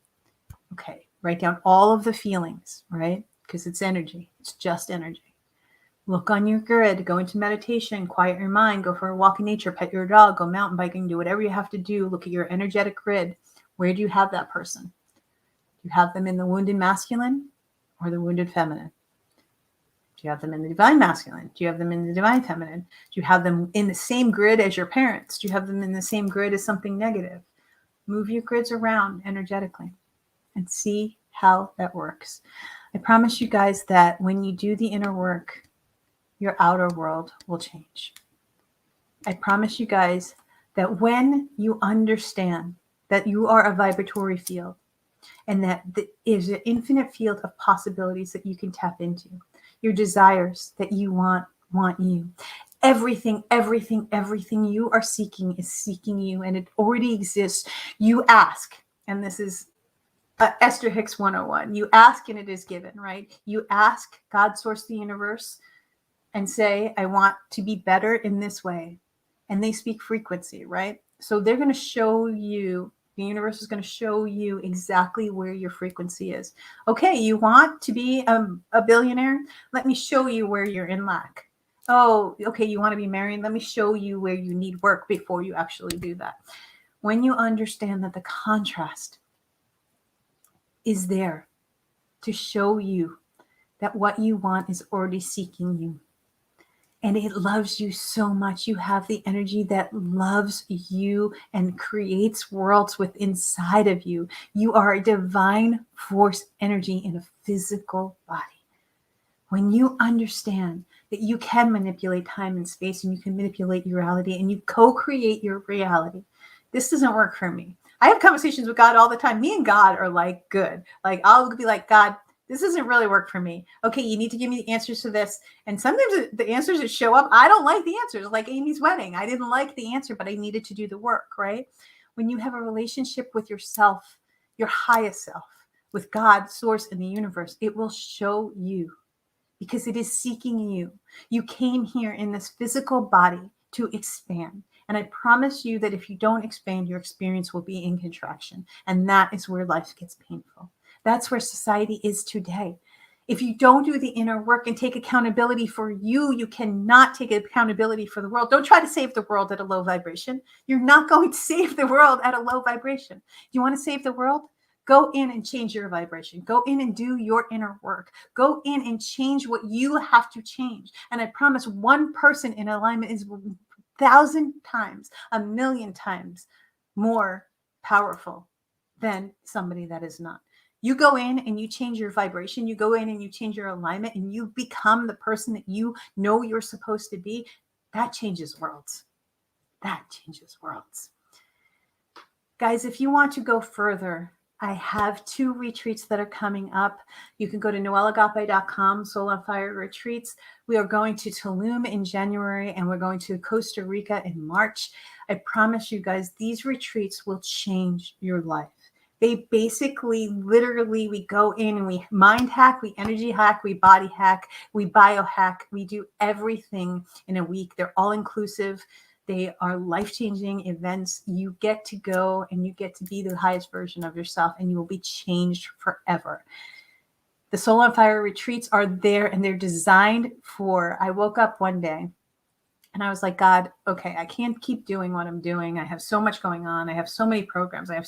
Okay. Write down all of the feelings, right? Because it's energy. It's just energy. Look on your grid, go into meditation, quiet your mind, go for a walk in nature, pet your dog, go mountain biking, do whatever you have to do. Look at your energetic grid. Where do you have that person? Do you have them in the wounded masculine or the wounded feminine? Do you have them in the divine masculine? Do you have them in the divine feminine? Do you have them in the same grid as your parents? Do you have them in the same grid as something negative? Move your grids around energetically and see how that works. I promise you guys that when you do the inner work, your outer world will change. I promise you guys that when you understand that you are a vibratory field and that there is an infinite field of possibilities that you can tap into, your desires that you want you. Everything you are seeking is seeking you, and it already exists. You ask, and this is Esther Hicks 101. You ask and it is given, right? You ask God, source, the universe, and say, I want to be better in this way. And they speak frequency, right? So they're going to show you, the universe is going to show you exactly where your frequency is. Okay, you want to be a billionaire? Let me show you where you're in lack. Oh, okay, you want to be married? Let me show you where you need work before you actually do that. When you understand that the contrast is there to show you that what you want is already seeking you. And it loves you so much. You have the energy that loves you and creates worlds within inside of you. You are a divine force energy in a physical body. When you understand that you can manipulate time and space and you can manipulate your reality and you co-create your reality. This doesn't work for me. I have conversations with God all the time. Me and God are like good. Like I'll be like, God, this doesn't really work for me. Okay, you need to give me the answers to this. And sometimes the answers that show up, I don't like the answers. Like Amy's wedding. I didn't like the answer, but I needed to do the work, right? When you have a relationship with yourself, your highest self, with God, source, and the universe, it will show you because it is seeking you. You came here in this physical body to expand. And I promise you that if you don't expand, your experience will be in contraction. And that is where life gets painful. That's where society is today. If you don't do the inner work and take accountability for you, you cannot take accountability for the world. Don't try to save the world at a low vibration. You're not going to save the world at a low vibration. Do you want to save the world? Go in and change your vibration. Go in and do your inner work. Go in and change what you have to change. And I promise one person in alignment is 1,000 times, 1,000,000 times more powerful than somebody that is not. You go in and you change your vibration. You go in and you change your alignment and you become the person that you know you're supposed to be. That changes worlds. That changes worlds. Guys, if you want to go further, I have 2 retreats that are coming up. You can go to noelleagape.com, Soul on Fire Retreats. We are going to Tulum in January and we're going to Costa Rica in March. I promise you guys, these retreats will change your life. They basically, literally, we go in and we mind hack, we energy hack, we body hack, we biohack. We do everything in a week. They're all inclusive. They are life-changing events. You get to go and you get to be the highest version of yourself and you will be changed forever. The Soul on Fire retreats are there and they're designed for, I woke up one day and I was like, God, okay, I can't keep doing what I'm doing. I have so much going on. I have so many programs. I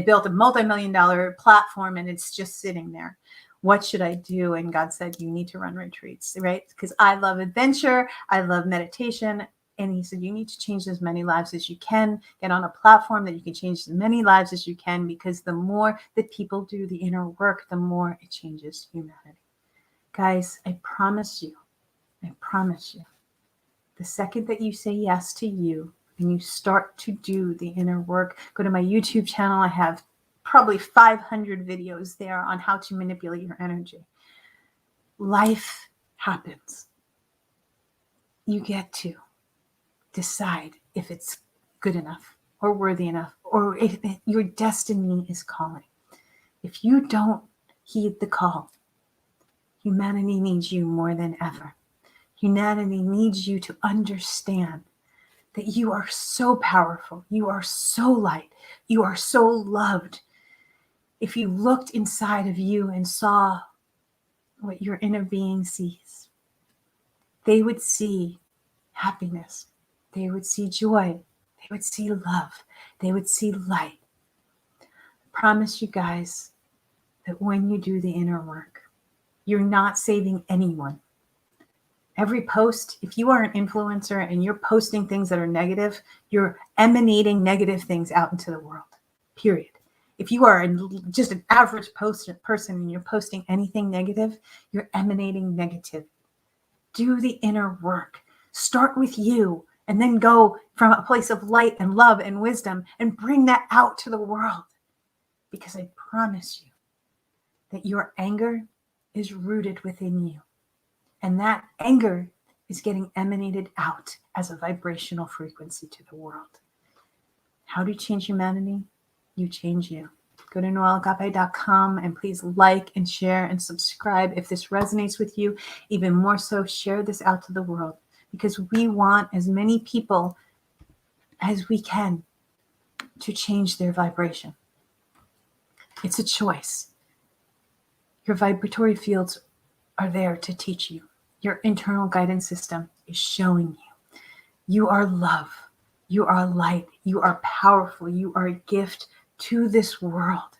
built a multi-million-dollar platform and it's just sitting there. What should I do? And God said, you need to run retreats, right? Because I love adventure. I love meditation. And he said, you need to change as many lives as you can. Get on a platform that you can change as many lives as you can, because the more that people do the inner work, the more it changes humanity. Guys, I promise you, the second that you say yes to you and you start to do the inner work, go to my YouTube channel. I have probably 500 videos there on how to manipulate your energy. Life happens. You get to decide if it's good enough or worthy enough, or if your destiny is calling. If you don't heed the call, humanity needs you more than ever. Humanity needs you to understand that you are so powerful. You are so light. You are so loved. If you looked inside of you and saw what your inner being sees, they would see happiness. They would see joy. They would see love. They would see light. I promise you guys that when you do the inner work, you're not saving anyone. Every post, if you are an influencer and you're posting things that are negative, you're emanating negative things out into the world, period. If you are just an average person and you're posting anything negative, you're emanating negative. Do the inner work. Start with you and then go from a place of light and love and wisdom and bring that out to the world. Because I promise you that your anger is rooted within you. And that anger is getting emanated out as a vibrational frequency to the world. How do you change humanity? You change you. Go to noelleagape.com and please like and share and subscribe if this resonates with you. Even more so, share this out to the world because we want as many people as we can to change their vibration. It's a choice. Your vibratory fields are there to teach you. Your internal guidance system is showing you. You are love. You are light. You are powerful. You are a gift to this world.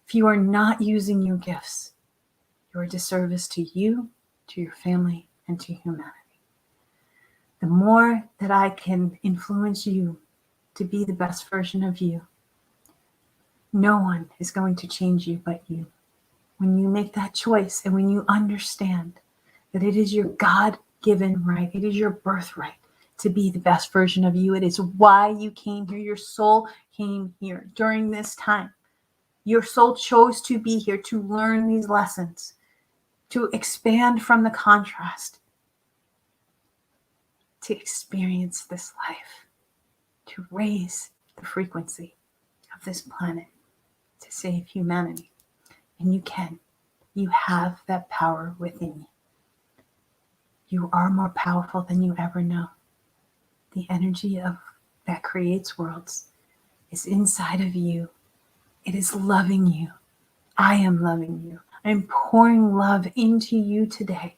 If you are not using your gifts, you're a disservice to you, to your family, and to humanity. The more that I can influence you to be the best version of you, no one is going to change you but you. When you make that choice and when you understand that it is your God-given right, it is your birthright to be the best version of you. It is why you came here. Your soul came here during this time. Your soul chose to be here to learn these lessons, to expand from the contrast, to experience this life, to raise the frequency of this planet, to save humanity. And you can. You have that power within you. You are more powerful than you ever know. The energy of that creates worlds is inside of you. It is loving you. I am loving you. I'm pouring love into you today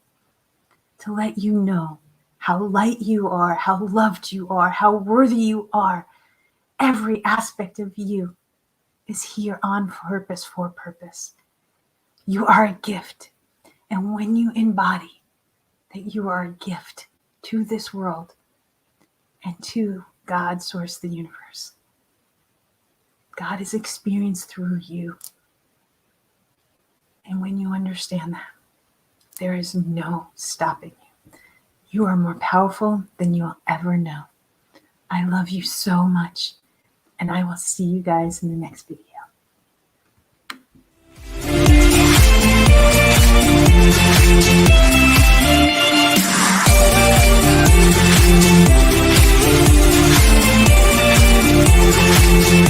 to let you know how light you are, how loved you are, how worthy you are. Every aspect of you is here on purpose, for purpose. You are a gift. And when you embody that you are a gift to this world and to God, source, the universe, God is experienced through you. And when you understand that, there is no stopping you. You are more powerful than you'll ever know. I love you so much. And I will see you guys in the next video. Thank you.